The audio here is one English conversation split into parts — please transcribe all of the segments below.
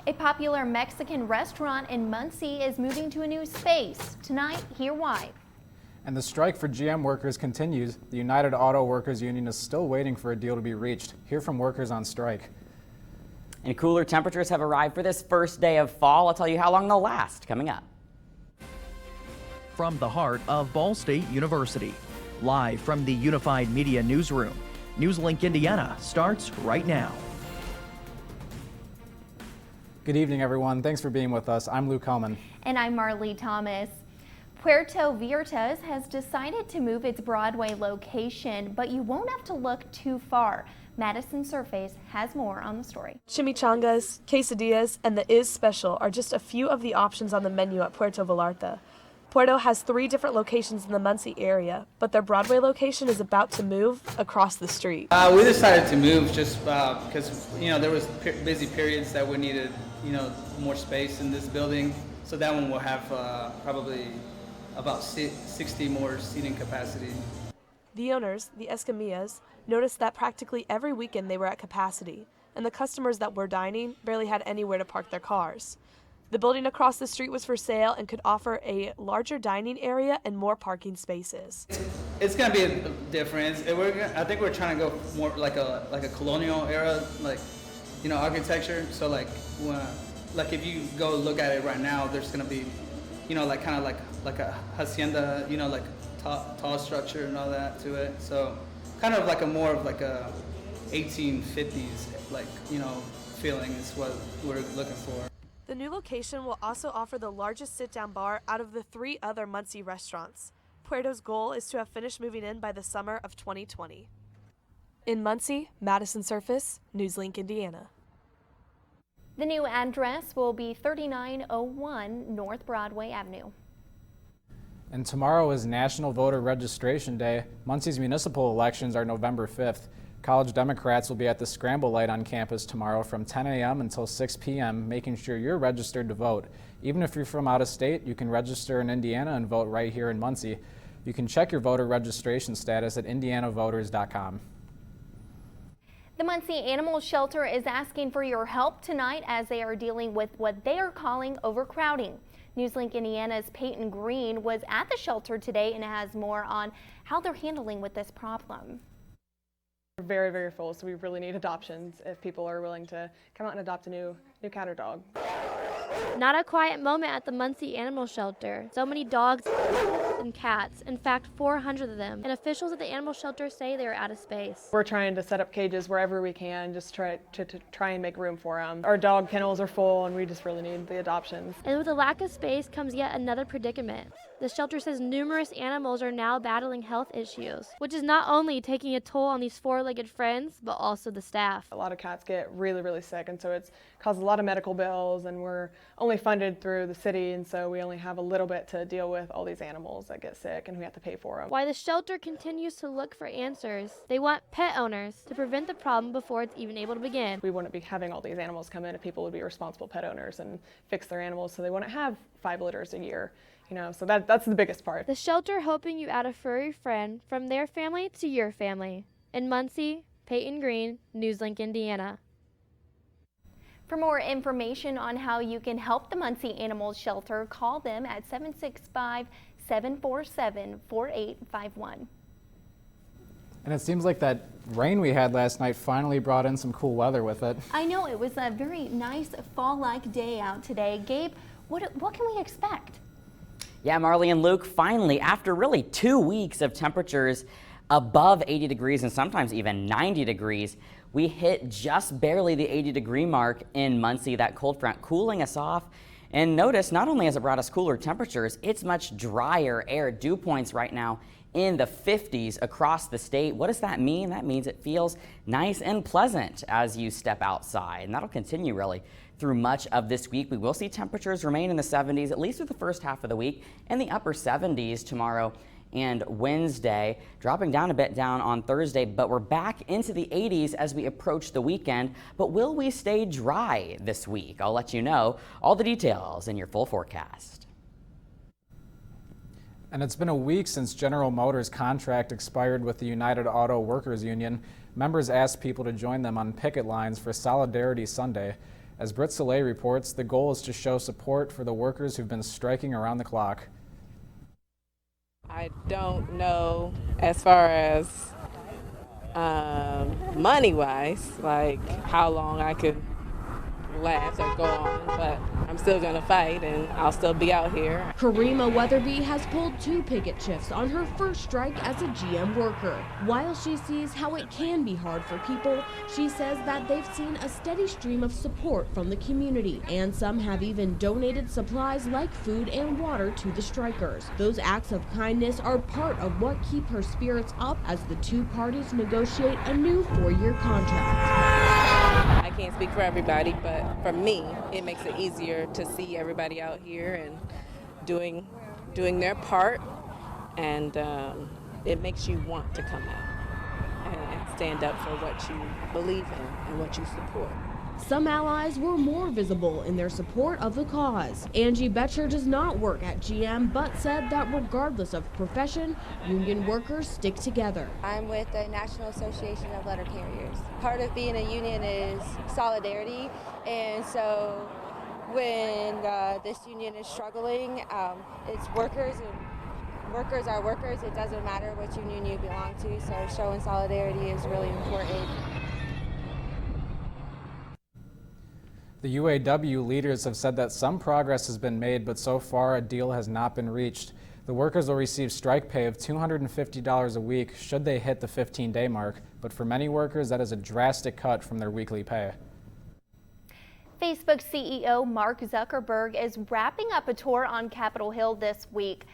A popular Mexican restaurant in Muncie is moving to a new space. Tonight, hear why. And the strike for GM workers continues. The United Auto Workers Union is still waiting for a deal to be reached. Hear from workers on strike. And cooler temperatures have arrived for this first day of fall. I'll tell you how long they'll last coming up. From the heart of Ball State University, live from the Unified Media Newsroom, NewsLink Indiana starts right now. Good evening, everyone. Thanks for being with us. I'm Luke Hellman. And I'm Marlee Thomas. Puerto Vallarta has decided to move its Broadway location, but you won't have to look too far. Madison Surface has more on the story. Chimichangas, quesadillas, and the Is Special are just a few of the options on the menu at Puerto Vallarta. Puerto has 3 different locations in the Muncie area, but their Broadway location is about to move across the street. We decided to move just because there was busy periods that we needed more space in this building. So that one will have probably about 60 more seating capacity. The owners, the Escamillas, noticed that practically every weekend they were at capacity, and the customers that were dining barely had anywhere to park their cars. The building across the street was for sale and could offer a larger dining area and more parking spaces. It's going to be a difference. I think we're trying to go more like a colonial era, architecture. So like if you go look at it right now, there's going to be, kind of like a hacienda, like tall structure and all that to it. So kind of like a more of like a 1850s feeling is what we're looking for. The new location will also offer the largest sit-down bar out of the 3 other Muncie restaurants. Puerto's goal is to have finished moving in by the summer of 2020. In Muncie, Madison Surface, NewsLink Indiana. The new address will be 3901 North Broadway Avenue. And tomorrow is National Voter Registration Day. Muncie's municipal elections are November 5th. College Democrats will be at the Scramble Light on campus tomorrow from 10 a.m. until 6 p.m., making sure you're registered to vote. Even if you're from out of state, you can register in Indiana and vote right here in Muncie. You can check your voter registration status at indianavoters.com. The Muncie Animal Shelter is asking for your help tonight as they are dealing with what they are calling overcrowding. NewsLink Indiana's Peyton Green was at the shelter today and has more on how they're handling with this problem. We're very, very full, so we really need adoptions if people are willing to come out and adopt a new cat or dog. Not a quiet moment at the Muncie Animal Shelter. So many dogs and cats, in fact 400 of them, and officials at the animal shelter say they are out of space. We're trying to set up cages wherever we can, just try and make room for them. Our dog kennels are full and we just really need the adoptions. And with a lack of space comes yet another predicament. The shelter says numerous animals are now battling health issues, which is not only taking a toll on these 4-legged friends, but also the staff. A lot of cats get really, really sick, and so it's caused a lot of medical bills, and we're only funded through the city, and so we only have a little bit to deal with all these animals that get sick, and we have to pay for them. While the shelter continues to look for answers, they want pet owners to prevent the problem before it's even able to begin. We wouldn't be having all these animals come in if people would be responsible pet owners and fix their animals so they wouldn't have 5 litters a year. So that's the biggest part. The shelter hoping you add a furry friend from their family to your family. In Muncie, Peyton Green, NewsLink Indiana. For more information on how you can help the Muncie Animal Shelter, call them at 765-747-4851. And it seems like that rain we had last night finally brought in some cool weather with it. I know, it was a very nice fall-like day out today. Gabe, what can we expect? Yeah, Marlee and Luke, finally, after really 2 weeks of temperatures above 80 degrees and sometimes even 90 degrees, we hit just barely the 80-degree mark in Muncie, that cold front cooling us off. And notice, not only has it brought us cooler temperatures, it's much drier air. Dew points right now in the 50s across the state. What does that mean? That means it feels nice and pleasant as you step outside, and that'll continue really through much of this week. We will see temperatures remain in the 70s, at least through the first half of the week, and the upper 70s tomorrow and Wednesday, dropping down a bit down on Thursday, but we're back into the 80s as we approach the weekend. But will we stay dry this week? I'll let you know all the details in your full forecast. And it's been a week since General Motors' contract expired with the United Auto Workers Union. Members asked people to join them on picket lines for Solidarity Sunday. As Britt Soleil reports, the goal is to show support for the workers who've been striking around the clock. I don't know as far as money-wise, like how long I could last or go on, but I'm still gonna fight and I'll still be out here. Karima Weatherby has pulled 2 picket shifts on her first strike as a GM worker. While she sees how it can be hard for people, she says that they've seen a steady stream of support from the community, and some have even donated supplies like food and water to the strikers. Those acts of kindness are part of what keep her spirits up as the 2 parties negotiate a new 4-year contract. I can't speak for everybody, but for me, it makes it easier to see everybody out here and doing their part, and it makes you want to come out and stand up for what you believe in and what you support. Some allies were more visible in their support of the cause. Angie Betcher does not work at GM, but said that regardless of profession, union workers stick together. I'm with the National Association of Letter Carriers. Part of being a union is solidarity, and so when this union is struggling, it's workers, and workers are workers. It doesn't matter what union you belong to, so showing solidarity is really important. The UAW leaders have said that some progress has been made, but so far a deal has not been reached. The workers will receive strike pay of $250 a week should they hit the 15-day mark, but for many workers that is a drastic cut from their weekly pay. Facebook CEO Mark Zuckerberg is wrapping up a tour on Capitol Hill this week.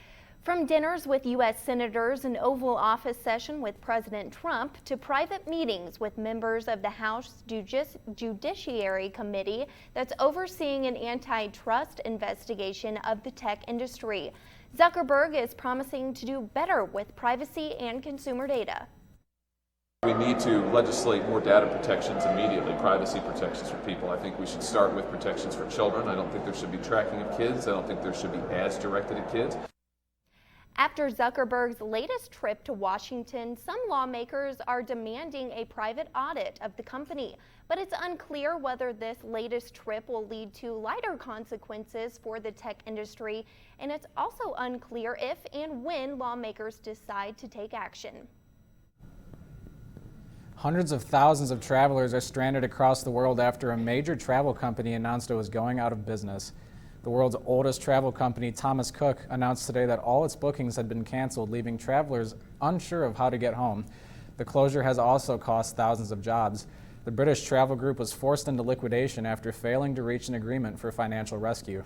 From dinners with U.S. senators, an Oval Office session with President Trump, to private meetings with members of the House Judiciary Committee that's overseeing an antitrust investigation of the tech industry. Zuckerberg is promising to do better with privacy and consumer data. We need to legislate more data protections immediately, privacy protections for people. I think we should start with protections for children. I don't think there should be tracking of kids. I don't think there should be ads directed at kids. After Zuckerberg's latest trip to Washington, some lawmakers are demanding a private audit of the company, but it's unclear whether this latest trip will lead to lighter consequences for the tech industry, and it's also unclear if and when lawmakers decide to take action. Hundreds of thousands of travelers are stranded across the world after a major travel company announced it was going out of business. The world's oldest travel company, Thomas Cook, announced today that all its bookings had been canceled, leaving travelers unsure of how to get home. The closure has also cost thousands of jobs. The British travel group was forced into liquidation after failing to reach an agreement for financial rescue.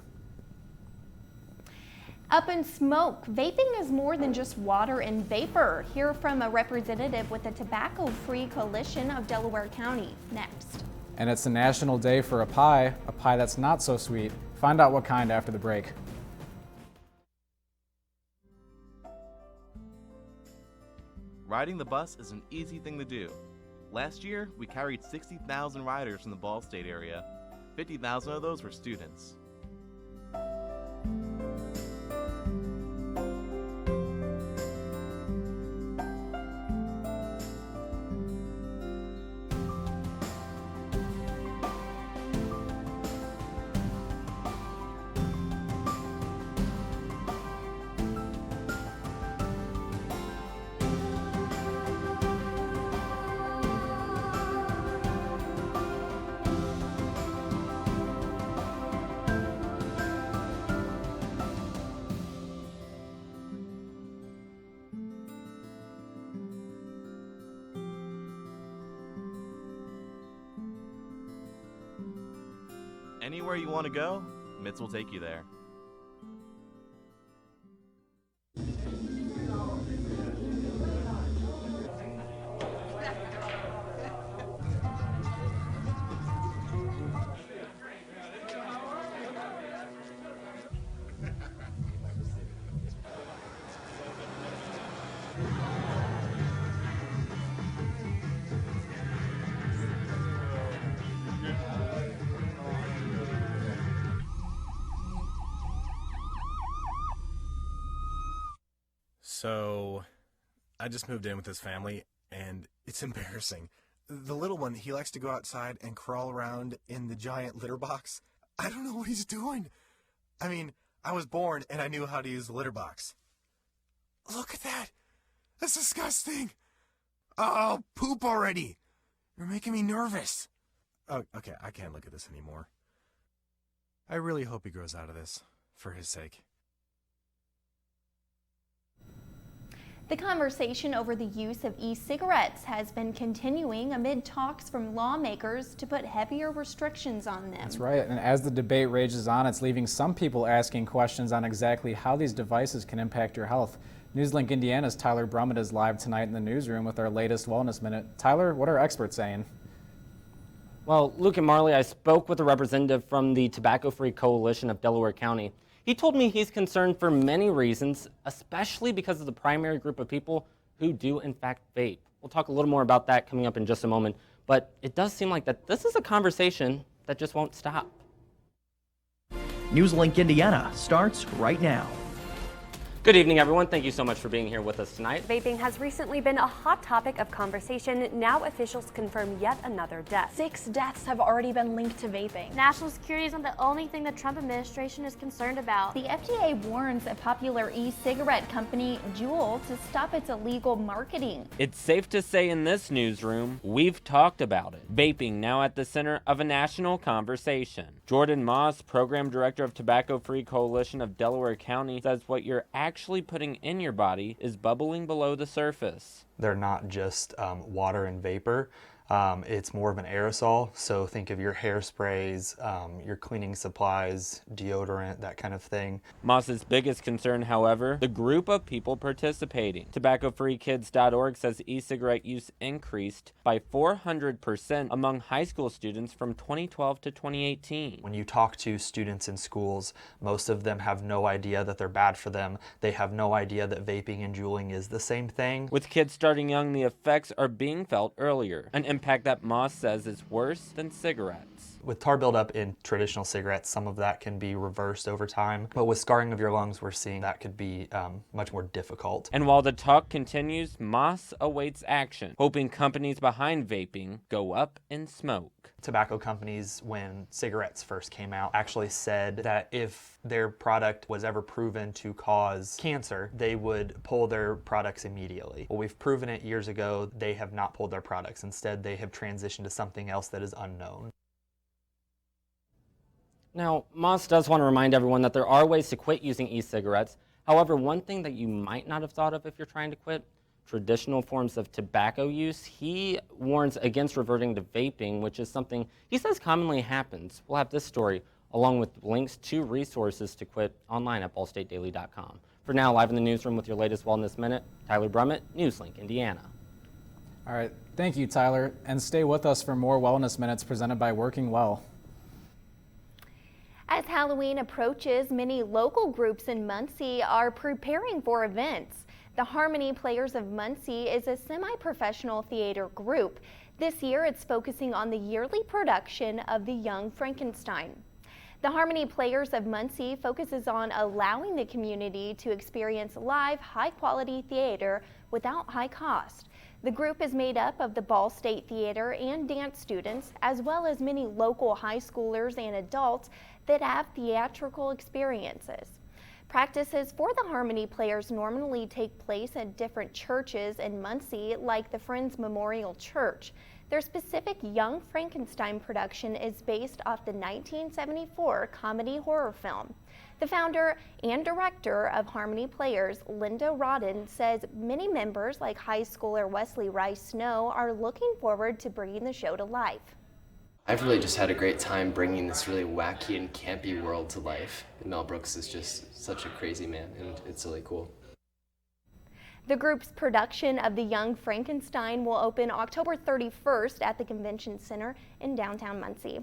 Up in smoke, vaping is more than just water and vapor. Hear from a representative with the Tobacco-Free Coalition of Delaware County next. And it's the National Day for a pie that's not so sweet. Find out what kind after the break. Riding the bus is an easy thing to do. Last year, we carried 60,000 riders from the Ball State area. 50,000 of those were students. Anywhere you want to go, MITS will take you there. So, I just moved in with this family, and it's embarrassing. The little one, he likes to go outside and crawl around in the giant litter box. I don't know what he's doing. I mean, I was born and I knew how to use the litter box. Look at that. That's disgusting. Oh, poop already. You're making me nervous. Oh, okay, I can't look at this anymore. I really hope he grows out of this, for his sake. The conversation over the use of e-cigarettes has been continuing amid talks from lawmakers to put heavier restrictions on them. That's right, and as the debate rages on, it's leaving some people asking questions on exactly how these devices can impact your health. NewsLink Indiana's Tyler Brummett is live tonight in the newsroom with our latest Wellness Minute. Tyler, what are experts saying? Well, Luke and Marley, I spoke with a representative from the Tobacco-Free Coalition of Delaware County. He told me he's concerned for many reasons, especially because of the primary group of people who do in fact vape. We'll talk a little more about that coming up in just a moment, but it does seem like that this is a conversation that just won't stop. NewsLink Indiana starts right now. Good evening, everyone. Thank you so much for being here with us tonight. Vaping has recently been a hot topic of conversation. Now officials confirm yet another death. 6 deaths have already been linked to vaping. National security isn't the only thing the Trump administration is concerned about. The FDA warns a popular e-cigarette company, Juul, to stop its illegal marketing. It's safe to say in this newsroom, we've talked about it. Vaping now at the center of a national conversation. Jordan Moss, Program Director of Tobacco-Free Coalition of Delaware County, says what you're actually putting in your body is bubbling below the surface. They're not just water and vapor. It's more of an aerosol, so think of your hairsprays, your cleaning supplies, deodorant, that kind of thing. Moss's biggest concern, however, the group of people participating. TobaccoFreeKids.org says e-cigarette use increased by 400% among high school students from 2012 to 2018. When you talk to students in schools, most of them have no idea that they're bad for them. They have no idea that vaping and juuling is the same thing. With kids starting young, the effects are being felt earlier. An impact that Moss says is worse than cigarettes. With tar buildup in traditional cigarettes, some of that can be reversed over time. But with scarring of your lungs, we're seeing that could be much more difficult. And while the talk continues, Moss awaits action, hoping companies behind vaping go up in smoke. Tobacco companies, when cigarettes first came out, actually said that if their product was ever proven to cause cancer, they would pull their products immediately. Well, we've proven it years ago. They have not pulled their products. Instead, they have transitioned to something else that is unknown. Now, Moss does want to remind everyone that there are ways to quit using e-cigarettes. However, one thing that you might not have thought of if you're trying to quit, traditional forms of tobacco use, he warns against reverting to vaping, which is something he says commonly happens. We'll have this story along with links to resources to quit online at ballstatedaily.com. For now, live in the newsroom with your latest Wellness Minute, Tyler Brummett, NewsLink, Indiana. All right, thank you, Tyler, and stay with us for more Wellness Minutes presented by Working Well. As Halloween approaches, many local groups in Muncie are preparing for events. The Harmony Players of Muncie is a semi-professional theater group. This year, it's focusing on the yearly production of The Young Frankenstein. The Harmony Players of Muncie focuses on allowing the community to experience live, high-quality theater without high cost. The group is made up of the Ball State Theater and dance students, as well as many local high schoolers and adults that have theatrical experiences. Practices for the Harmony Players normally take place at different churches in Muncie, like the Friends Memorial Church. Their specific Young Frankenstein production is based off the 1974 comedy horror film. The founder and director of Harmony Players, Linda Rodden, says many members, like high schooler Wesley Rice Snow, are looking forward to bringing the show to life. I've really just had a great time bringing this really wacky and campy world to life. Mel Brooks is just such a crazy man, and it's really cool. The group's production of The Young Frankenstein will open October 31st at the Convention Center in downtown Muncie.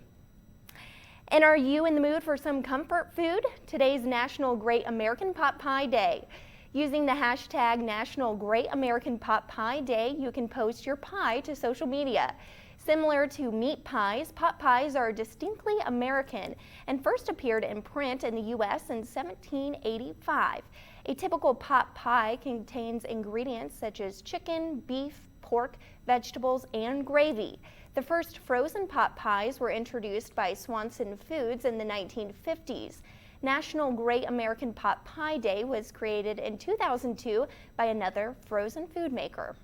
And are you in the mood for some comfort food? Today's National Great American Pot Pie Day. Using the hashtag National Great American Pot Pie Day, you can post your pie to social media. Similar to meat pies, pot pies are distinctly American and first appeared in print in the U.S. in 1785. A typical pot pie contains ingredients such as chicken, beef, pork, pork, vegetables, and gravy. The first frozen pot pies were introduced by Swanson Foods in the 1950s. National Great American Pot Pie Day was created in 2002 by another frozen food maker.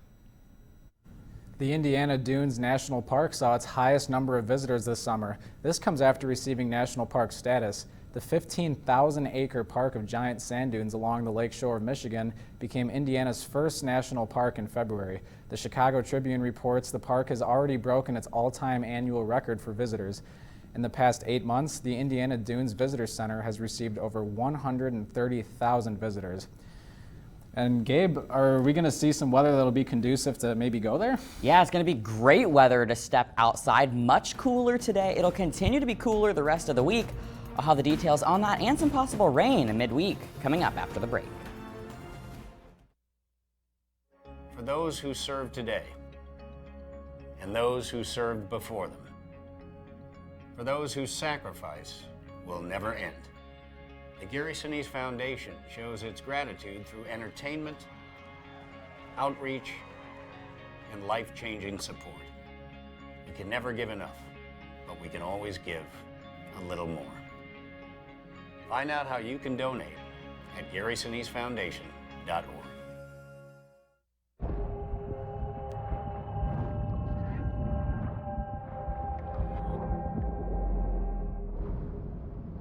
The Indiana Dunes National Park saw its highest number of visitors this summer. This comes after receiving national park status. The 15,000-acre park of giant sand dunes along the lake shore of Michigan became Indiana's first national park in February. The Chicago Tribune reports the park has already broken its all-time annual record for visitors. In the past 8 months, the Indiana Dunes Visitor Center has received over 130,000 visitors. And Gabe, are we going to see some weather that'll be conducive to maybe go there? Yeah, it's going to be great weather to step outside. Much cooler today. It'll continue to be cooler the rest of the week. I'll have the details on that and some possible rain in midweek coming up after the break. For those who serve today and those who served before them, for those whose sacrifice will never end. The Gary Sinise Foundation shows its gratitude through entertainment, outreach, and life-changing support. We can never give enough, but we can always give a little more. Find out how you can donate at GarySiniseFoundation.org.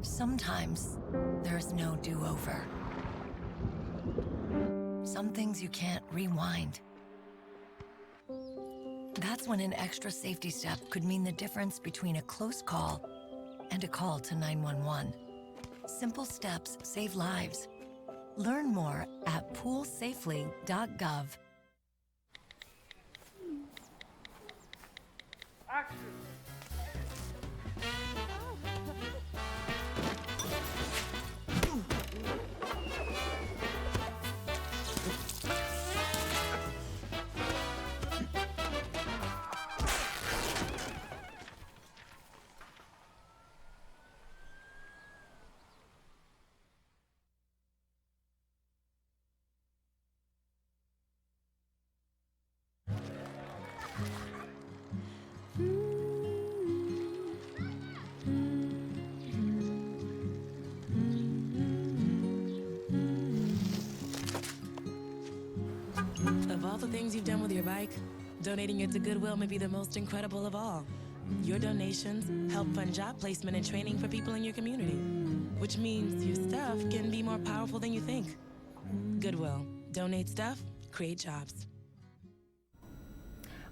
Sometimes there's no do-over. Some things you can't rewind. That's when an extra safety step could mean the difference between a close call and a call to 911. Simple steps save lives. Learn more at poolsafely.gov. Action! Of all the things you've done with your bike, donating it to Goodwill may be the most incredible of all. Your donations help fund job placement and training for people in your community, which means your stuff can be more powerful than you think. Goodwill. Donate stuff, create jobs.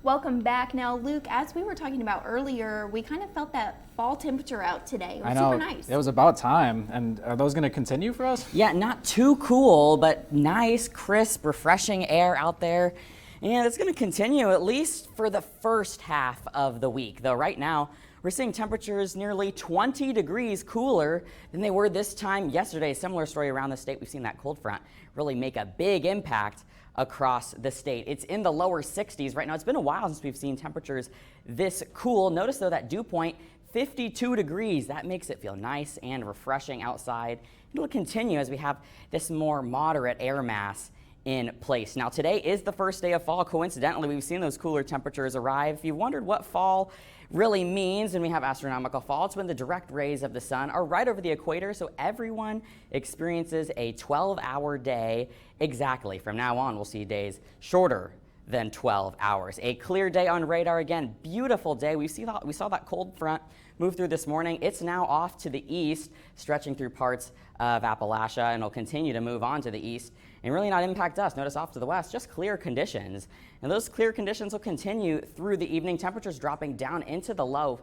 Welcome back. Now, Luke, as we were talking about earlier, we kind of felt that fall temperature out today. It was super nice. It was about time. And are those going to continue for us? Yeah, not too cool, but nice, crisp, refreshing air out there. And it's going to continue at least for the first half of the week. Though right now, we're seeing temperatures nearly 20 degrees cooler than they were this time yesterday. Similar story around the state. We've seen that cold front really make a big impact across the state. It's in the lower 60s right now. It's been a while since we've seen temperatures this cool. Notice though that dew point, 52 degrees. That makes it feel nice and refreshing outside. It'll continue as we have this more moderate air mass in place. Now today is the first day of fall. Coincidentally, we've seen those cooler temperatures arrive. If you wondered what fall really means, and we have astronomical fall, it's when the direct rays of the sun are right over the equator, so everyone experiences a 12-hour day exactly. From now on, we'll see days shorter than 12 hours. A clear day on radar again. Beautiful day. We saw that cold front move through this morning. It's now off to the east, stretching through parts of Appalachia, and will continue to move on to the east and really not impact us. Notice off to the west, just clear conditions. And those clear conditions will continue through the evening. Temperatures dropping down into the low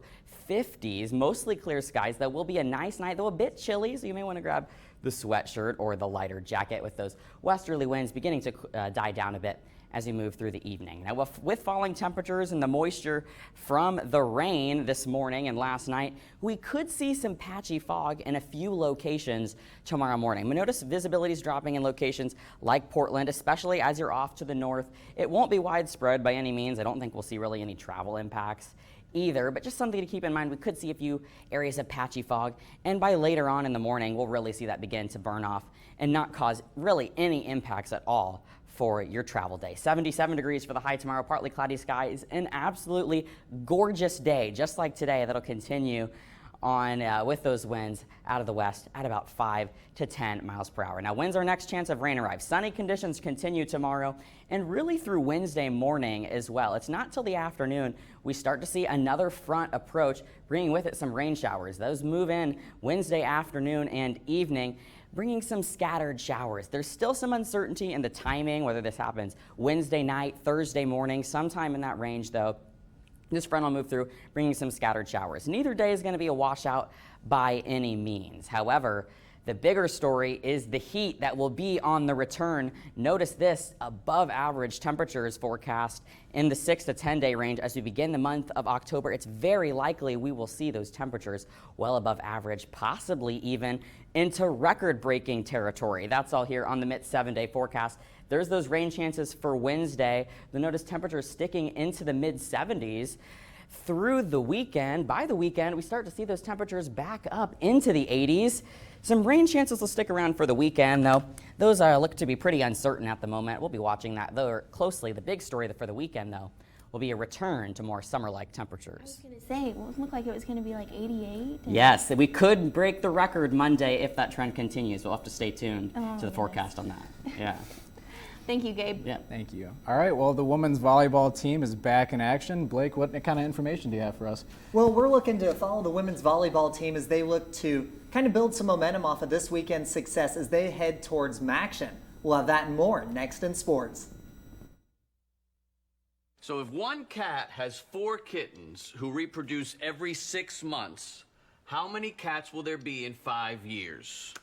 50s, mostly clear skies. That will be a nice night, though a bit chilly, so you may want to grab the sweatshirt or the lighter jacket with those westerly winds beginning to die down a bit as we move through the evening. Now, with falling temperatures and the moisture from the rain this morning and last night, we could see some patchy fog in a few locations tomorrow morning. But notice visibility is dropping in locations like Portland, especially as you're off to the north. It won't be widespread by any means. I don't think we'll see really any travel impacts either, but just something to keep in mind. We could see a few areas of patchy fog, and by later on in the morning, we'll really see that begin to burn off and not cause really any impacts at all for your travel day. 77 degrees for the high tomorrow, partly cloudy skies, an absolutely gorgeous day, just like today. That'll continue on with those winds out of the west at about 5 to 10 miles per hour. Now, when's our next chance of rain arrive? Sunny conditions continue tomorrow and really through Wednesday morning as well. It's not till the afternoon we start to see another front approach, bringing with it some rain showers. Those move in Wednesday afternoon and evening, bringing some scattered showers. There's still some uncertainty in the timing, whether this happens Wednesday night, Thursday morning, sometime in that range though. This front will move through, bringing some scattered showers. Neither day is going to be a washout by any means. However, the bigger story is the heat that will be on the return. Notice this, above average temperatures forecast in the 6 to 10 day range as we begin the month of October. It's very likely we will see those temperatures well above average, possibly even into record-breaking territory. That's all here on the MIT 7-day forecast. There's those rain chances for Wednesday. You'll notice temperatures sticking into the mid-70s through the weekend. By the weekend, we start to see those temperatures back up into the 80s. Some rain chances will stick around for the weekend, though. Those look to be pretty uncertain at the moment. We'll be watching that though closely. The big story for the weekend, though, will be a return to more summer-like temperatures. I was going to say, it looked like it was going to be like 88. Yes, we could break the record Monday if that trend continues. We'll have to stay tuned to the forecast on that. Yeah. Thank you, Gabe. Yeah. Thank you. All right, well, the women's volleyball team is back in action. Blake, what kind of information do you have for us? Well, we're looking to follow the women's volleyball team as they look to kind of build some momentum off of this weekend's success as they head towards Maction. We'll have that and more next in sports. So if one cat has 4 kittens who reproduce every 6 months, how many cats will there be in 5 years?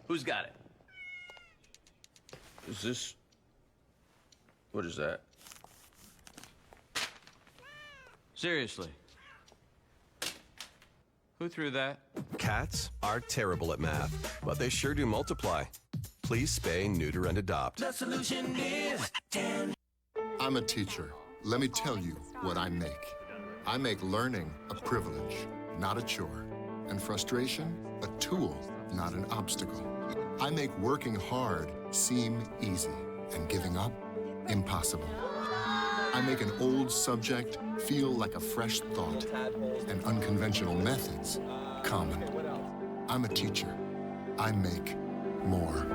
Who's got it? Is this... What is that? Seriously? Who threw that? Cats are terrible at math, but they sure do multiply. Please spay, neuter, and adopt. The solution is 10. I'm a teacher. Let me tell you what I make. I make learning a privilege, not a chore. And frustration, a tool, not an obstacle. I make working hard seem easy and giving up impossible. I make an old subject feel like a fresh thought and unconventional methods common. I'm a teacher. I make more.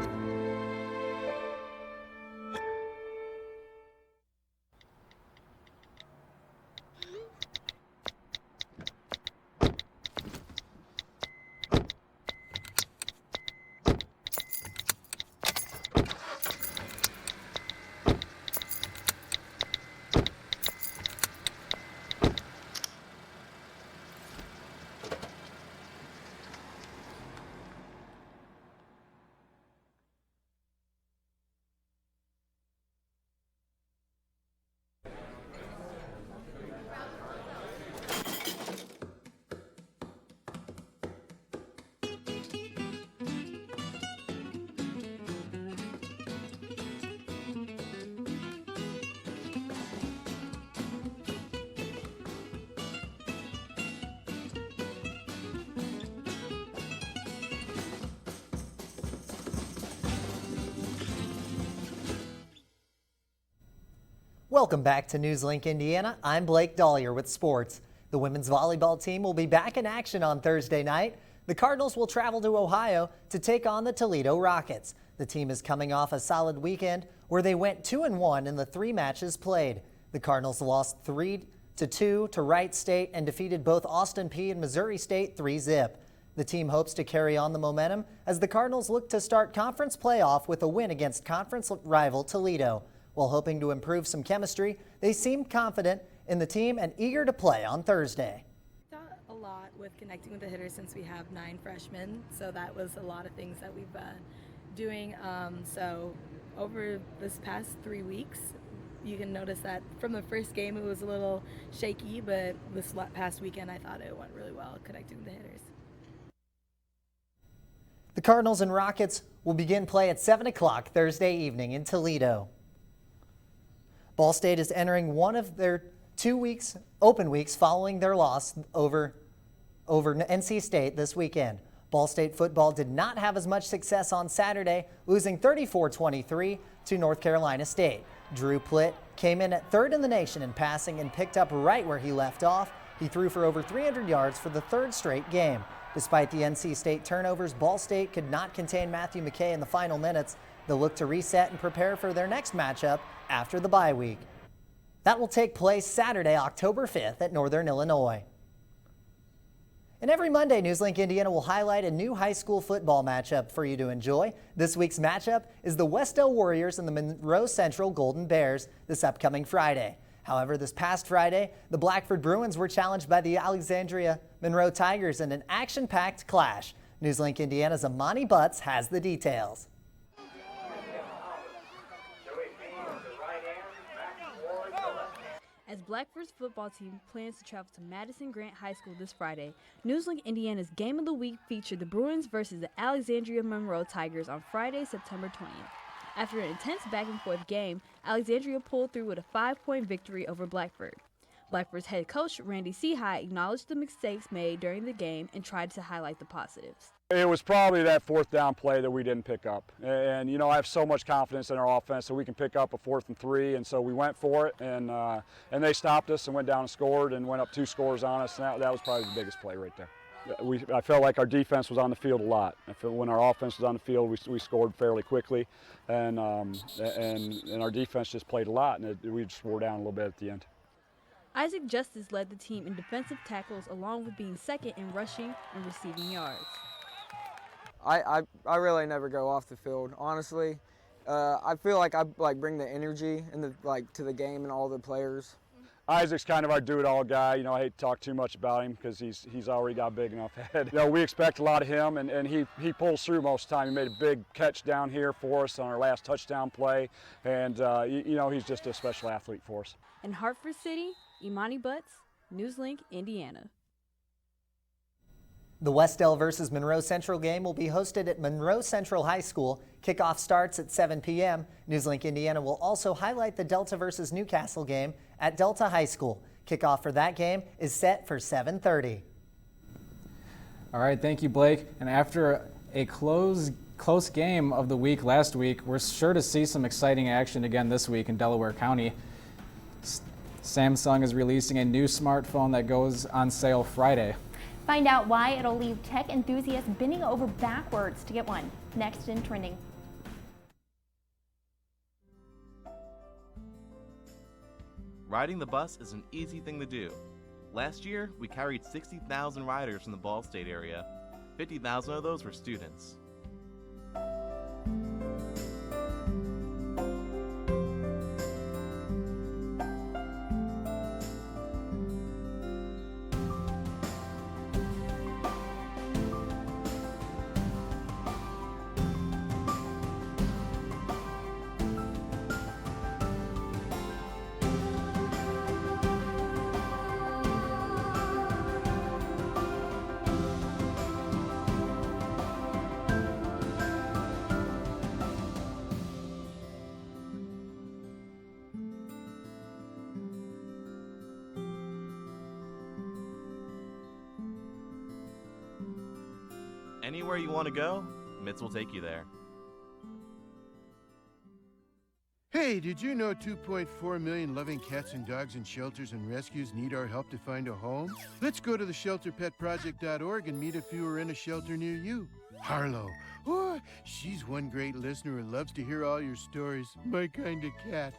Welcome back to NewsLink Indiana. I'm Blake Dahlier with sports. The women's volleyball team will be back in action on Thursday night. The Cardinals will travel to Ohio to take on the Toledo Rockets. The team is coming off a solid weekend where they went 2-1 in the 3 matches played. The Cardinals lost 3-2 to Wright State and defeated both Austin Peay and Missouri State 3-0. The team hopes to carry on the momentum as the Cardinals look to start conference playoff with a win against conference rival Toledo. While hoping to improve some chemistry, they seem confident in the team and eager to play on Thursday. Thought a lot with connecting with the hitters since we have 9 freshmen, so that was a lot of things that we've been doing. So over this past 3 weeks, you can notice that from the first game it was a little shaky, but this past weekend I thought it went really well connecting with the hitters. The Cardinals and Rockets will begin play at 7 o'clock Thursday evening in Toledo. Ball State is entering one of their 2 open weeks following their loss over NC State this weekend. Ball State football did not have as much success on Saturday, losing 34-23 to North Carolina State. Drew Plitt came in at third in the nation in passing and picked up right where he left off. He threw for over 300 yards for the third straight game. Despite the NC State turnovers, Ball State could not contain Matthew McKay in the final minutes. They'll look to reset and prepare for their next matchup after the bye week. That will take place Saturday, October 5th at Northern Illinois. And every Monday, NewsLink Indiana will highlight a new high school football matchup for you to enjoy. This week's matchup is the Westdale Warriors and the Monroe Central Golden Bears this upcoming Friday. However, this past Friday, the Blackford Bruins were challenged by the Alexandria Monroe Tigers in an action-packed clash. NewsLink Indiana's Amani Butts has the details. As Blackford's football team plans to travel to Madison Grant High School this Friday, NewsLink Indiana's Game of the Week featured the Bruins versus the Alexandria Monroe Tigers on Friday, September 20th. After an intense back-and-forth game, Alexandria pulled through with a 5-point victory over Blackford. Blackford's head coach, Randy Seahigh, acknowledged the mistakes made during the game and tried to highlight the positives. It was probably that fourth down play that we didn't pick up. And you know, I have so much confidence in our offense that we can pick up a 4th and 3, and so we went for it, and they stopped us and went down and scored and went up 2 scores on us, and that was probably the biggest play right there. I felt like our defense was on the field a lot. I feel when our offense was on the field, we scored fairly quickly, and our defense just played a lot, and we just wore down a little bit at the end. Isaac Justice led the team in defensive tackles along with being second in rushing and receiving yards. I really never go off the field, honestly. I feel like I bring the energy and to the game and all the players. Isaac's kind of our do-it-all guy. You know, I hate to talk too much about him because he's already got a big enough head. You know, we expect a lot of him, and he pulls through most of the time. He made a big catch down here for us on our last touchdown play, and you know, he's just a special athlete for us. In Hartford City, Imani Butts, NewsLink, Indiana. The Westdale versus Monroe Central game will be hosted at Monroe Central High School. Kickoff starts at 7 p.m. NewsLink Indiana will also highlight the Delta versus Newcastle game at Delta High School. Kickoff for that game is set for 7:30. All right, thank you, Blake. And after a close game of the week last week, we're sure to see some exciting action again this week in Delaware County. Samsung is releasing a new smartphone that goes on sale Friday. Find out why it'll leave tech enthusiasts bending over backwards to get one. Next in Trending. Riding the bus is an easy thing to do. Last year, we carried 60,000 riders in the Ball State area. 50,000 of those were students. Anywhere you want to go, Mitts will take you there. Hey, did you know 2.4 million loving cats and dogs in shelters and rescues need our help to find a home? Let's go to theshelterpetproject.org and meet if you are in a shelter near you. Harlow, oh, she's one great listener and loves to hear all your stories. My kind of cat.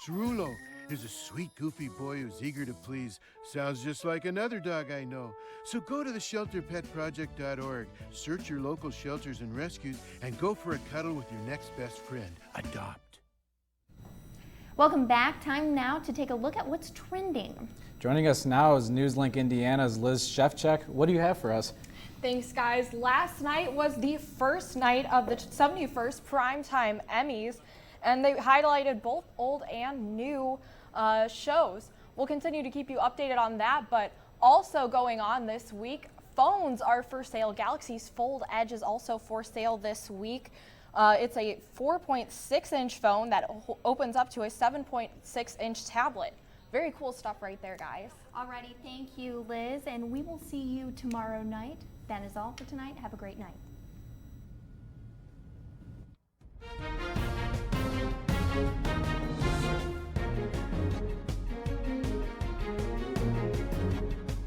Cerulo is a sweet, goofy boy who's eager to please. Sounds just like another dog I know. So go to theshelterpetproject.org, search your local shelters and rescues, and go for a cuddle with your next best friend. Adopt. Welcome back. Time now to take a look at what's trending. Joining us now is NewsLink Indiana's Liz Shevchuk. What do you have for us? Thanks, guys. Last night was the first night of the 71st Primetime Emmys, and they highlighted both old and new shows. We'll continue to keep you updated on that, but also going on this week, phones are for sale. Galaxy's Fold Edge is also for sale this week. It's a 4.6-inch phone that opens up to a 7.6-inch tablet. Very cool stuff right there, guys. Alrighty, thank you, Liz, and we will see you tomorrow night. That is all for tonight. Have a great night.